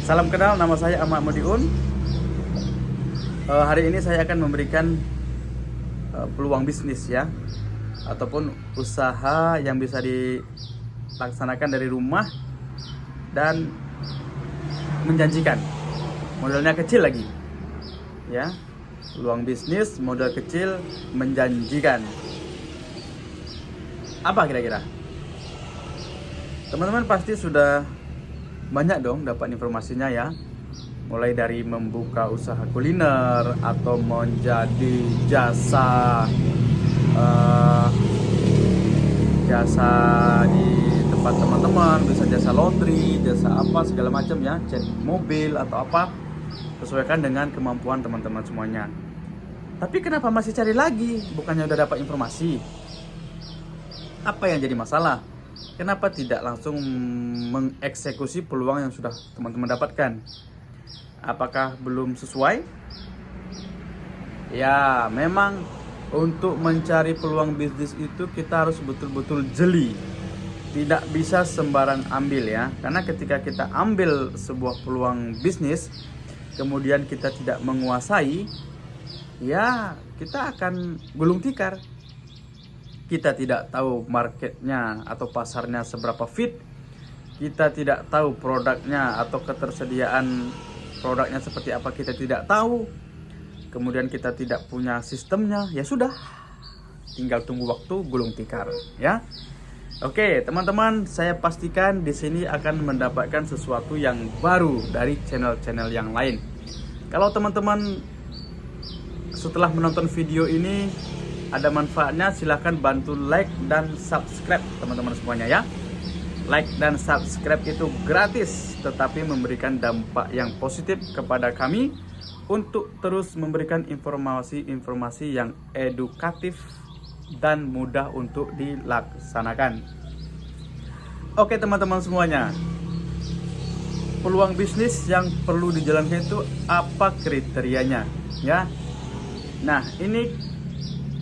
Salam kenal, nama saya Ahmad Modiun. Hari ini saya akan memberikan peluang bisnis ya, ataupun usaha yang bisa dilaksanakan dari rumah dan menjanjikan. Modalnya kecil lagi, ya. Peluang bisnis modal kecil menjanjikan. Apa kira-kira? Teman-teman pasti sudah banyak dong dapat informasinya ya. Mulai dari membuka usaha kuliner atau menjadi jasa di tempat teman-teman, bisa jasa laundry, jasa apa segala macam ya, cat mobil atau apa, sesuaikan dengan kemampuan teman-teman semuanya. Tapi kenapa masih cari lagi? Bukannya udah dapat informasi? Apa yang jadi masalah? Kenapa tidak langsung mengeksekusi peluang yang sudah teman-teman dapatkan? Apakah belum sesuai? Ya, memang untuk mencari peluang bisnis itu kita harus betul-betul jeli. Tidak bisa sembarang ambil ya. Karena ketika kita ambil sebuah peluang bisnis, kemudian kita tidak menguasai, ya kita akan gulung tikar. Kita tidak tahu marketnya atau pasarnya seberapa fit. Kita tidak tahu produknya atau ketersediaan produknya seperti apa, kita tidak tahu. Kemudian kita tidak punya sistemnya, ya sudah, tinggal tunggu waktu gulung tikar ya. Oke teman-teman, saya pastikan di sini akan mendapatkan sesuatu yang baru dari channel-channel yang lain. Kalau teman-teman setelah menonton video ini ada manfaatnya, silahkan bantu like dan subscribe teman-teman semuanya ya. Like dan subscribe itu gratis, tetapi memberikan dampak yang positif kepada kami untuk terus memberikan informasi-informasi yang edukatif dan mudah untuk dilaksanakan. Oke teman-teman semuanya, peluang bisnis yang perlu dijalankan itu apa kriterianya ya. Nah ini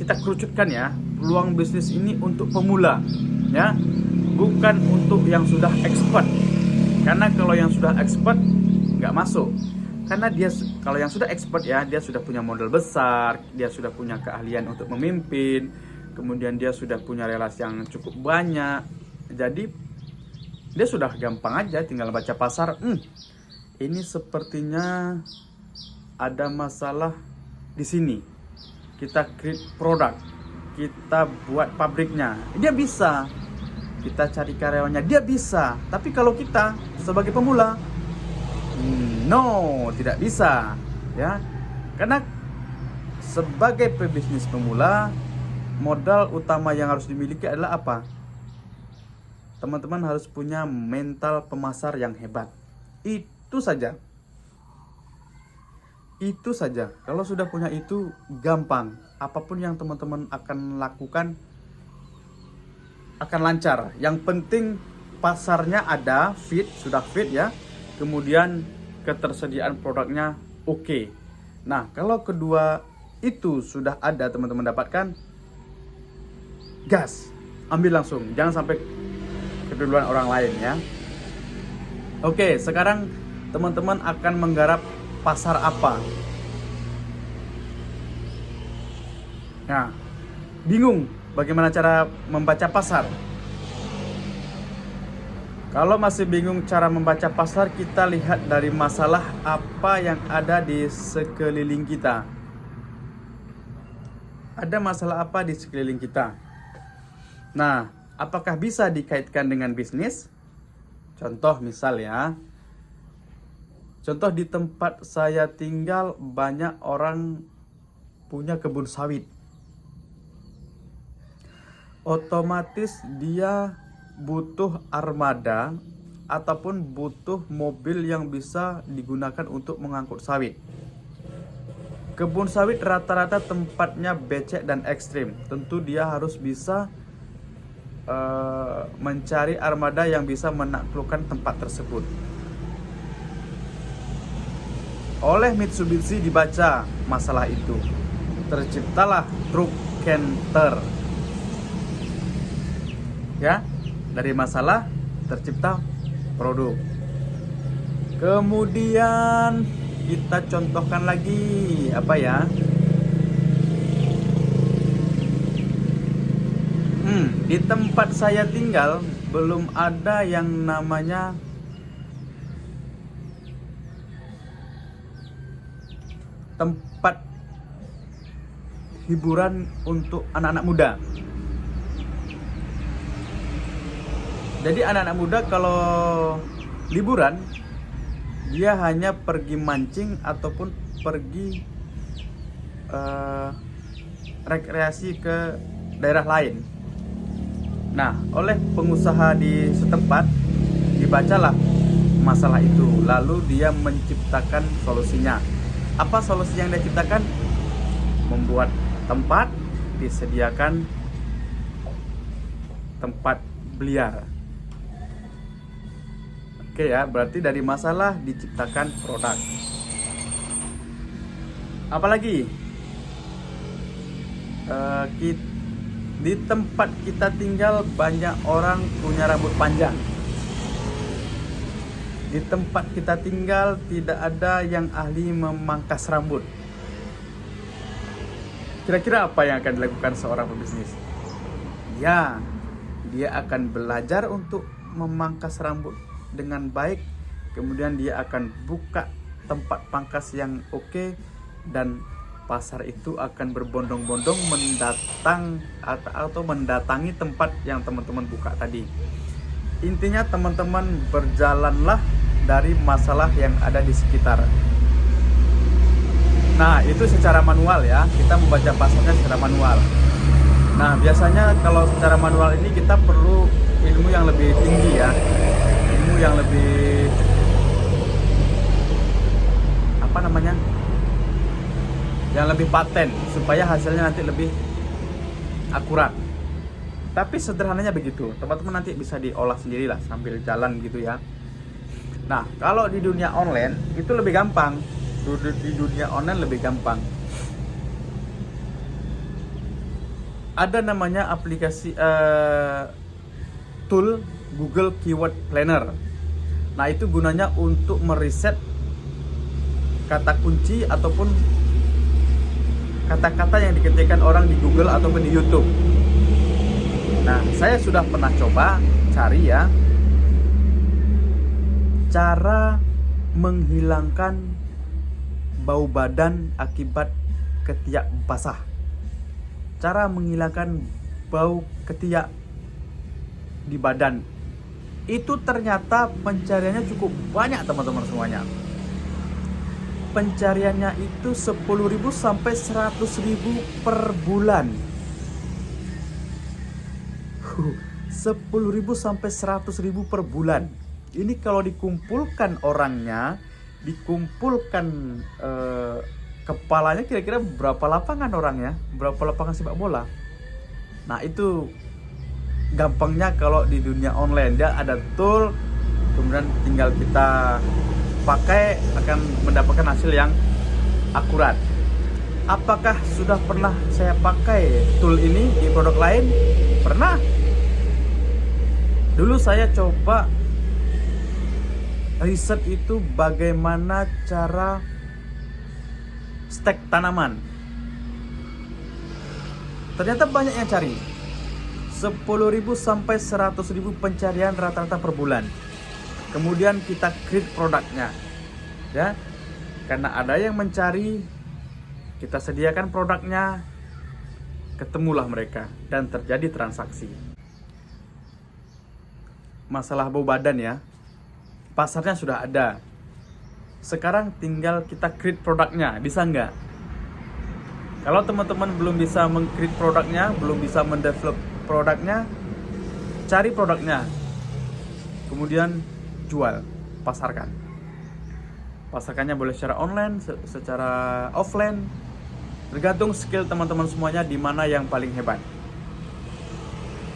kita kerucutkan ya, peluang bisnis ini untuk pemula ya, bukan untuk yang sudah expert. Karena kalau yang sudah expert nggak masuk. Karena dia kalau yang sudah expert ya, dia sudah punya modal besar, dia sudah punya keahlian untuk memimpin, kemudian dia sudah punya relasi yang cukup banyak. Jadi dia sudah gampang aja tinggal baca pasar. Ini sepertinya ada masalah di sini. Kita create produk, kita buat pabriknya, dia bisa. Kita cari karyawannya, dia bisa. Tapi kalau kita sebagai pemula, no, tidak bisa ya. Karena sebagai pebisnis pemula, modal utama yang harus dimiliki adalah apa? Teman-teman harus punya mental pemasar yang hebat. Itu saja. Itu saja. Kalau sudah punya itu, gampang. Apapun yang teman-teman akan lakukan akan lancar. Yang penting pasarnya ada, sudah fit ya. Kemudian ketersediaan produknya oke. Nah, kalau kedua itu sudah ada teman-teman dapatkan, gas, ambil langsung. Jangan sampai keduluan orang lain ya. Oke, sekarang teman-teman akan menggarap pasar apa? Nah, bingung bagaimana cara membaca pasar? Kalau masih bingung cara membaca pasar, kita lihat dari masalah apa yang ada di sekeliling kita. Ada masalah apa di sekeliling kita? Nah, apakah bisa dikaitkan dengan bisnis? Contoh misal ya. Contoh di tempat saya tinggal banyak orang punya kebun sawit. Otomatis dia butuh armada ataupun butuh mobil yang bisa digunakan untuk mengangkut sawit. Kebun sawit rata-rata tempatnya becek dan ekstrim. Tentu dia harus bisa mencari armada yang bisa menaklukkan tempat tersebut. Oleh Mitsubishi dibaca masalah itu, terciptalah truk Canter. Ya, dari masalah tercipta produk. Kemudian kita contohkan lagi apa ya? Di tempat saya tinggal belum ada yang namanya tempat hiburan untuk anak-anak muda. Jadi anak-anak muda kalau liburan dia hanya pergi mancing ataupun pergi rekreasi ke daerah lain. Nah, oleh pengusaha di setempat dibacalah masalah itu, lalu dia menciptakan solusinya. Apa solusi yang dia ciptakan? Membuat tempat, disediakan tempat beliar. Oke ya, berarti dari masalah diciptakan produk. Apalagi di tempat kita tinggal banyak orang punya rambut panjang. Di tempat kita tinggal tidak ada yang ahli memangkas rambut. Kira-kira apa yang akan dilakukan seorang pebisnis? Ya, dia akan belajar untuk memangkas rambut dengan baik. Kemudian dia akan buka tempat pangkas yang oke, dan pasar itu akan berbondong-bondong mendatangi tempat yang teman-teman buka tadi. Intinya teman-teman berjalanlah dari masalah yang ada di sekitar. Nah, itu secara manual ya, kita membaca pasarnya secara manual. Nah, biasanya kalau secara manual ini kita perlu ilmu yang lebih tinggi ya, ilmu yang lebih yang lebih paten, supaya hasilnya nanti lebih akurat. Tapi sederhananya begitu, teman-teman nanti bisa diolah sendirilah sambil jalan gitu ya. Nah, kalau di dunia online itu lebih gampang. Di dunia online lebih gampang. Ada namanya aplikasi tool Google Keyword Planner. Nah, itu gunanya untuk meriset kata kunci ataupun kata-kata yang diketikkan orang di Google ataupun di YouTube. Nah, saya sudah pernah coba cari ya, cara menghilangkan bau badan akibat ketiak basah. Cara menghilangkan bau ketiak di badan. Itu ternyata pencariannya cukup banyak teman-teman semuanya. Pencariannya itu 10.000 sampai 100.000 per bulan. 10.000 sampai 100.000 per bulan. Ini kalau dikumpulkan orangnya, dikumpulkan kepalanya, kira-kira berapa lapangan orangnya, berapa lapangan sepak bola. Nah, itu gampangnya kalau di dunia online. Dia ada tool, kemudian tinggal kita pakai, akan mendapatkan hasil yang akurat. Apakah sudah pernah saya pakai tool ini di produk lain? Pernah. Dulu saya coba riset itu bagaimana cara stek tanaman. Ternyata banyak yang cari. 10.000 sampai 100.000 pencarian rata-rata per bulan. Kemudian kita create produknya, ya, karena ada yang mencari, kita sediakan produknya, ketemulah mereka dan terjadi transaksi. Masalah bau badan ya, pasarnya sudah ada. Sekarang tinggal kita create produknya, bisa nggak? Kalau teman-teman belum bisa meng-create produknya, belum bisa mendevelop produknya, cari produknya, kemudian jual, pasarkan. Pasarkannya boleh secara online, secara offline, tergantung skill teman-teman semuanya di mana yang paling hebat.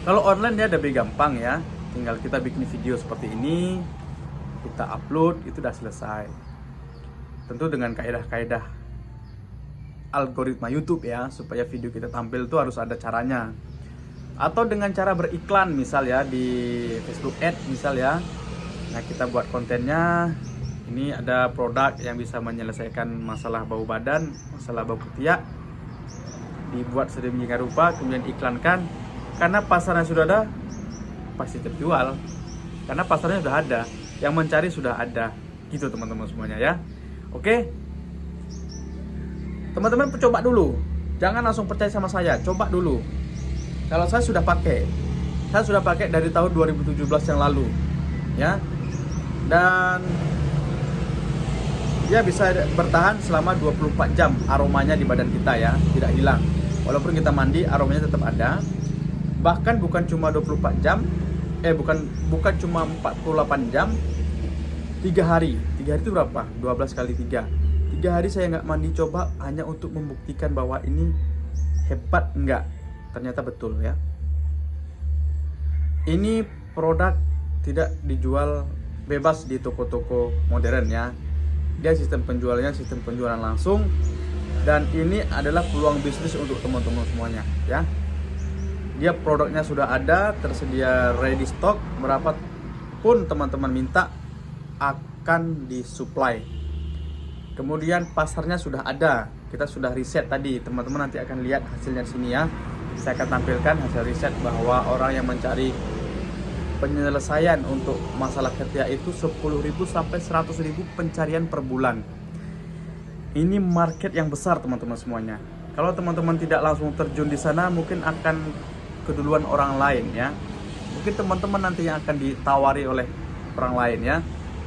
Kalau online ya lebih gampang ya, tinggal kita bikin video seperti ini, kita upload, itu udah selesai. Tentu dengan kaidah-kaidah algoritma YouTube ya, supaya video kita tampil itu harus ada caranya. Atau dengan cara beriklan misal ya, di Facebook Ads misal ya. Nah, kita buat kontennya, Ini ada produk yang bisa menyelesaikan masalah bau badan, masalah bau ketiak. Dibuat sedemikian rupa, kemudian iklankan. Karena pasarnya sudah ada, pasti terjual. Karena pasarnya sudah ada, yang mencari sudah ada. Gitu teman-teman semuanya ya. Oke. Teman-teman coba dulu. Jangan langsung percaya sama saya, coba dulu. Kalau saya sudah pakai. Saya sudah pakai dari tahun 2017 yang lalu. Ya. Dan dia bisa bertahan selama 24 jam aromanya di badan kita ya, tidak hilang. Walaupun kita mandi, aromanya tetap ada. Bahkan bukan cuma 24 jam, bukan cuma 48 jam, 3 hari. 3 hari itu berapa? 12 kali 3. 3 hari saya nggak mandi, coba hanya untuk membuktikan bahwa ini hebat enggak. Ternyata betul ya. Ini produk tidak dijual bebas di toko-toko modern ya. Dia sistem penjualannya sistem penjualan langsung, dan ini adalah peluang bisnis untuk teman-teman semuanya ya. Dia produknya sudah ada, tersedia ready stock, berapapun teman-teman minta akan disuplai. Kemudian pasarnya sudah ada, kita sudah riset tadi, teman-teman nanti akan lihat hasilnya di sini ya. Saya akan tampilkan hasil riset bahwa orang yang mencari penyelesaian untuk masalah ketiak itu 10.000 sampai 100.000 pencarian per bulan. Ini market yang besar teman-teman semuanya. Kalau teman-teman tidak langsung terjun di sana, mungkin akan keduluan orang lain ya. Mungkin teman-teman nanti yang akan ditawari oleh orang lain ya.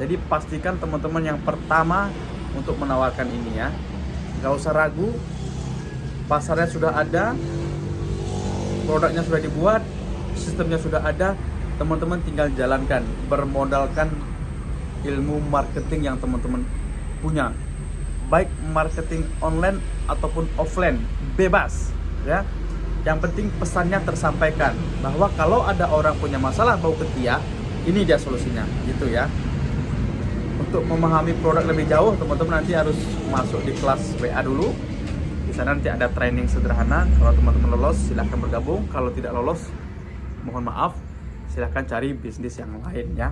Jadi pastikan teman-teman yang pertama untuk menawarkan ini ya. Gak usah ragu, pasarnya sudah ada, produknya sudah dibuat, sistemnya sudah ada. Teman-teman tinggal jalankan, bermodalkan ilmu marketing yang teman-teman punya, baik marketing online ataupun offline, bebas ya. Yang penting pesannya tersampaikan bahwa kalau ada orang punya masalah bau ketiak, ini dia solusinya gitu ya. Untuk memahami produk lebih jauh, teman-teman nanti harus masuk di kelas WA dulu. Di sana nanti ada training sederhana. Kalau teman-teman lolos silahkan bergabung, kalau tidak lolos mohon maaf, silahkan cari bisnis yang lain ya.